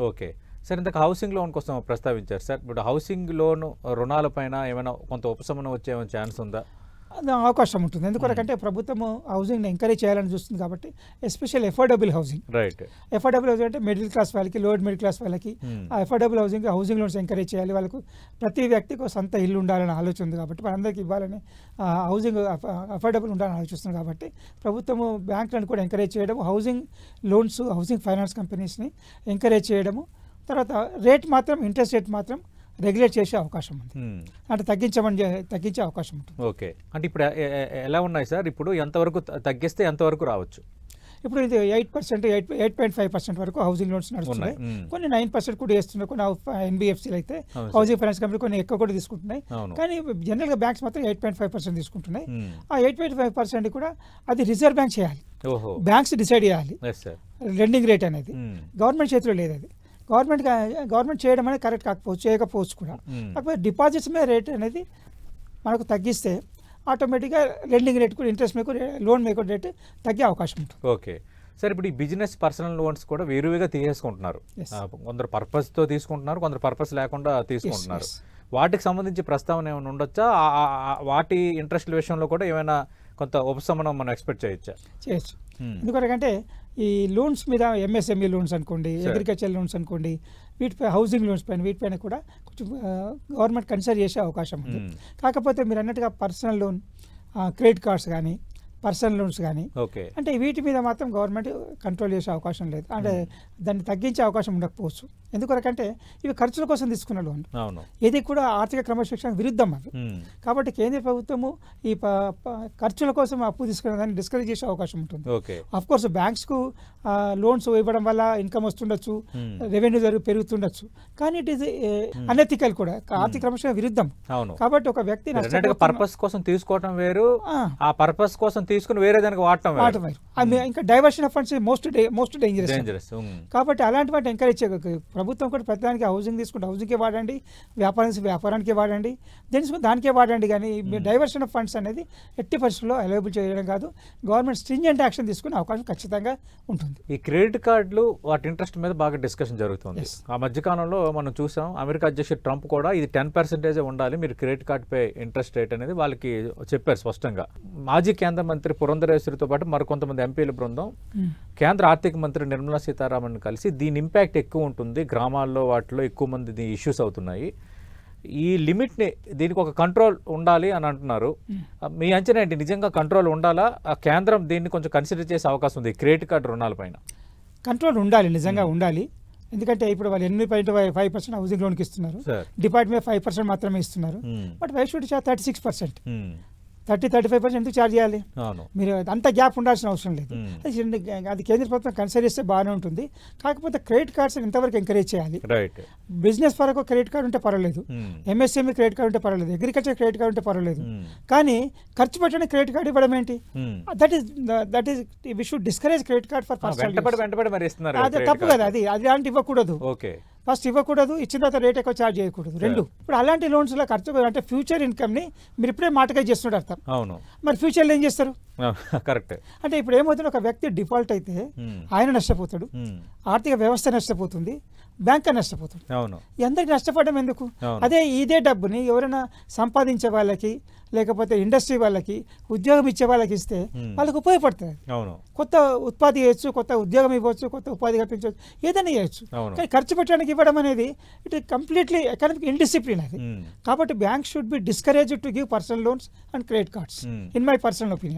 Okay. Sir ఇందాక housing loan కోసం ప్రస్తావించారు సార్. ఇప్పుడు హౌసింగ్ లోన్ రుణాలపైన ఏమైనా కొంత ఉపశమనం వచ్చే ఏమైనా ఛాన్స్ ఉందా? అది అవకాశం ఉంటుంది. ఎందుకొరకంటే ప్రభుత్వము హౌసింగ్‌ని ఎంకరేజ్ చేయాలని చూస్తుంది కాబట్టి, especial affordable housing. Right. Affordable housing అంటే మిడిల్ క్లాస్ వాళ్ళకి, లోయర్ మిడిల్ క్లాస్ వాళ్ళకి ఆ అఫోర్డబుల్ హౌసింగ్ లోన్స్ ఎంకరేజ్ చేయాలి. వాళ్ళకు ప్రతి వ్యక్తికి ఒక సొంత ఇల్లు ఉండాలని ఆలోచన ఉంది కాబట్టి, మనందరికీ ఇవ్వాలని హౌసింగ్ అఫోర్డబుల్ ఉండాలని ఆలోచిస్తుంది కాబట్టి, ప్రభుత్వము బ్యాంకులను కూడా ఎంకరేజ్ చేయడం, హౌసింగ్ లోన్స్, హౌసింగ్ ఫైనాన్స్ కంపెనీస్‌ని ఎంకరేజ్ చేయడము. తర్వాత ఇంట్రెస్ట్ రేట్ మాత్రం రెగ్యులేట్ చేసే అవకాశం ఉంది. అంటే తగ్గించే అవకాశం ఉంటుంది. ఓకే. అంటే ఇప్పుడు ఎలా ఉన్నాయి సార్? ఇప్పుడు ఎంతవరకు తగ్గిస్తే ఎంతవరకు రావచ్చు? ఇప్పుడు ఇది 8%, 8.5% వరకు హౌసింగ్ లోన్స్ నడుస్తున్నాయి. కొన్ని 9% కూడా వేస్తున్నాయి. కొన్ని ఎన్బిఎఫ్సీలు అయితే హౌసింగ్ ఫైనాన్స్ కంపెనీ కొన్ని ఎక్కువ కూడా తీసుకుంటున్నాయి. కానీ జనరల్గా బ్యాంక్స్ మాత్రం 8.5% తీసుకుంటున్నాయి. ఆ 8.5% కూడా అది రిజర్వ్ బ్యాంక్ చేయాలి. బ్యాంక్స్ డిసైడ్ చేయాలి లెండింగ్ రేట్ అనేది. గవర్నమెంట్ చేతిలో లేదు అది. గవర్నమెంట్ చేయడం అనేది కరెక్ట్ చేయకపోవచ్చు కూడా. కాకపోతే డిపాజిట్స్ మీద రేట్ అనేది మనకు తగ్గిస్తే ఆటోమేటిక్గా లెండింగ్ రేట్ కూడా, ఇంట్రెస్ట్ మీద లోన్ మీద రేట్ తగ్గే అవకాశం ఉంటుంది. Okay sir. ఇప్పుడు ఈ బిజినెస్ పర్సనల్ లోన్స్ కూడా వేరువేగా తీసేసుకుంటున్నారు. కొందరు పర్పస్తో తీసుకుంటున్నారు, కొందరు పర్పస్ లేకుండా తీసుకుంటున్నారు. వాటికి సంబంధించి ప్రస్తావన ఏమైనా ఉండొచ్చా? వాటి ఇంట్రెస్ట్ల విషయంలో కూడా ఏమైనా కొంత ఉపశమనం మనం ఎక్స్పెక్ట్ చేయొచ్చు. ఎందుకంటే ఈ లోన్స్ మీద ఎంఎస్ఎంఈ లోన్స్ అనుకోండి, అగ్రికల్చర్ లోన్స్ అనుకోండి, వీటిపై హౌసింగ్ లోన్స్ పైన వీటిపైన కూడా కొంచెం గవర్నమెంట్ కన్సిడర్ చేసే అవకాశం ఉంది. కాకపోతే మీరు అన్నట్టుగా పర్సనల్ లోన్, క్రెడిట్ కార్డ్స్ కానీ, పర్సనల్ లోన్స్ కానీ, అంటే వీటి మీద మాత్రం గవర్నమెంట్ కంట్రోల్ చేసే అవకాశం లేదు. అంటే దాన్ని తగ్గించే అవకాశం ఉండకపోవచ్చు. ఎందుకంటే ఇవి ఖర్చుల కోసం తీసుకున్న లోన్, ఇది కూడా ఆర్థిక క్రమశిక్షణ విరుద్ధం అవి. కాబట్టి కేంద్ర ప్రభుత్వము ఈ ఖర్చుల కోసం అప్పు తీసుకునే దాన్ని డిస్కరేజ్ చేసే అవకాశం ఉంటుంది. ఆఫ్ కోర్స్ బ్యాంక్స్కు లోన్స్ ఇవ్వడం వల్ల ఇన్కమ్ వస్తుండొచ్చు, రెవెన్యూ పెరుగుతుండొచ్చు, కానీ ఇట్ ఈస్ అనెథికల్ కూడా, ఆర్థిక క్రమశిక్షణ విరుద్ధం. కాబట్టి ఒక వ్యక్తి పర్పస్ కోసం తీసుకోవడం వేరు, ఆ పర్పస్ కోసం తీసుకుని వేరే దానికి వాడటం వేరు. ఇంకా diversion of funds most dangerous. కాబట్టి అలాంటి వాటిని ఎంకరేజ్ చేయగలరు. ప్రభుత్వం కూడా ప్రతిదానికి హౌసింగ్ తీసుకుంటే హౌసింగ్కే వాడండి, వ్యాపారానికే వాడండి, దానికే వాడండి. కానీ డైవర్షన్ ఆఫ్ ఫండ్స్ అనేది ఎట్టి పరిస్థితుల్లో అవైలబుల్ చేయడం కాదు. గవర్నమెంట్ స్ట్రింజెంట్ యాక్షన్ తీసుకునే అవకాశం ఖచ్చితంగా ఉంటుంది. ఈ క్రెడిట్ కార్డులు వాటి ఇంట్రెస్ట్ మీద బాగా డిస్కషన్ జరుగుతుంది. ఆ మధ్యకాలంలో మనం చూసాం, అమెరికా అధ్యక్షుడు ట్రంప్ కూడా ఇది 10% ఉండాలి మీరు క్రెడిట్ కార్డ్ పై ఇంట్రెస్ట్ రేట్ అనేది వాళ్ళకి చెప్పారు స్పష్టంగా. మాజీ కేంద్ర మంత్రి పురంధరేశ్వరితో పాటు మరికొంతమంది ఎంపీల బృందం కేంద్ర ఆర్థిక మంత్రి నిర్మలా సీతారామన్ కలిసి దీని ఇంపాక్ట్ ఎక్కువ ఉంటుంది, గ్రామాల్లో వాటిలో ఎక్కువ మంది ఇష్యూస్ అవుతున్నాయి, ఈ లిమిట్ని దీనికి ఒక కంట్రోల్ ఉండాలి అని అంటున్నారు. మీ అంచనా ఏంటి? నిజంగా కంట్రోల్ ఉండాలా? కేంద్రం దీన్ని కొంచెం కన్సిడర్ చేసే అవకాశం ఉంది క్రెడిట్ కార్డు రుణాలపైన? కంట్రోల్ ఉండాలి, నిజంగా ఉండాలి. ఎందుకంటే ఇప్పుడు వాళ్ళు 8.5% హౌసింగ్ లోన్కి ఇస్తున్నారు, డిపార్ట్మెంట్ 5% మాత్రమే ఇస్తున్నారు. But why should charge 36%? 30-35% ఎందుకు ఛార్జ్ చేయాలి? మీరు అంత గ్యాప్ ఉండాల్సిన అవసరం లేదు. అది కేంద్ర ప్రభుత్వం కన్సిడర్ చేస్తే బాగానే ఉంటుంది. కాకపోతే క్రెడిట్ కార్డ్స్ ఎంతవరకు ఎంకరేజ్ చేయాలి? బిజినెస్ వరకు క్రెడిట్ కార్డు ఉంటే పర్వాలేదు, ఎంఎస్ఎంఈ క్రెడిట్ కార్డు ఉంటే పర్వాలేదు, అగ్రికల్చర్ క్రెడిట్ కార్డు ఉంటే పర్వాలేదు. కానీ ఖర్చు పెట్టడానికి క్రెడిట్ కార్డు ఇవ్వడం ఏంటి? That is we should discourage credit card for personal. అది తప్పు కదా, అది అలాంటి ఇవ్వకూడదు. ఫస్ట్ ఇవ్వకూడదు, ఇచ్చిన తర్వాత రేట్ ఎక్కువ ఛార్జ్ చేయకూడదు. రెండు. ఇప్పుడు అలాంటి లోన్స్లో ఖర్చు అంటే ఫ్యూచర్ ఇన్కమ్ని మీరు ఇప్పుడే మాటగా చేస్తున్నారు అర్థం. మరి ఫ్యూచర్లో ఏం చేస్తారు? కరెక్ట్. అంటే ఇప్పుడు ఏమవుతుంది, ఒక వ్యక్తి డిఫాల్ట్ అయితే ఆయన నష్టపోతాడు, ఆర్థిక వ్యవస్థ నష్టపోతుంది, బ్యాంక్ నష్టపోతాడు. అందరికి నష్టపోవడం ఎందుకు? ఇదే డబ్బుని ఎవరైనా సంపాదించే వాళ్ళకి, లేకపోతే ఇండస్ట్రీ వాళ్ళకి, ఉద్యోగం ఇచ్చే వాళ్ళకి ఇస్తే వాళ్ళకి ఉపయోగపడుతుంది. కొత్త ఉత్పత్తి చేయొచ్చు, కొత్త ఉద్యోగం ఇవ్వచ్చు, కొత్త ఉపాధి కల్పించవచ్చు, ఏదైనా చేయొచ్చు. కానీ ఖర్చు పెట్టడానికి ఇవ్వడం అనేది ఇట్ కంప్లీట్లీ ఎకనామిక్ ఇండిసిప్లిన్ అది. కాబట్టి bank should be discouraged to give personal loans and credit cards in my personal opinion.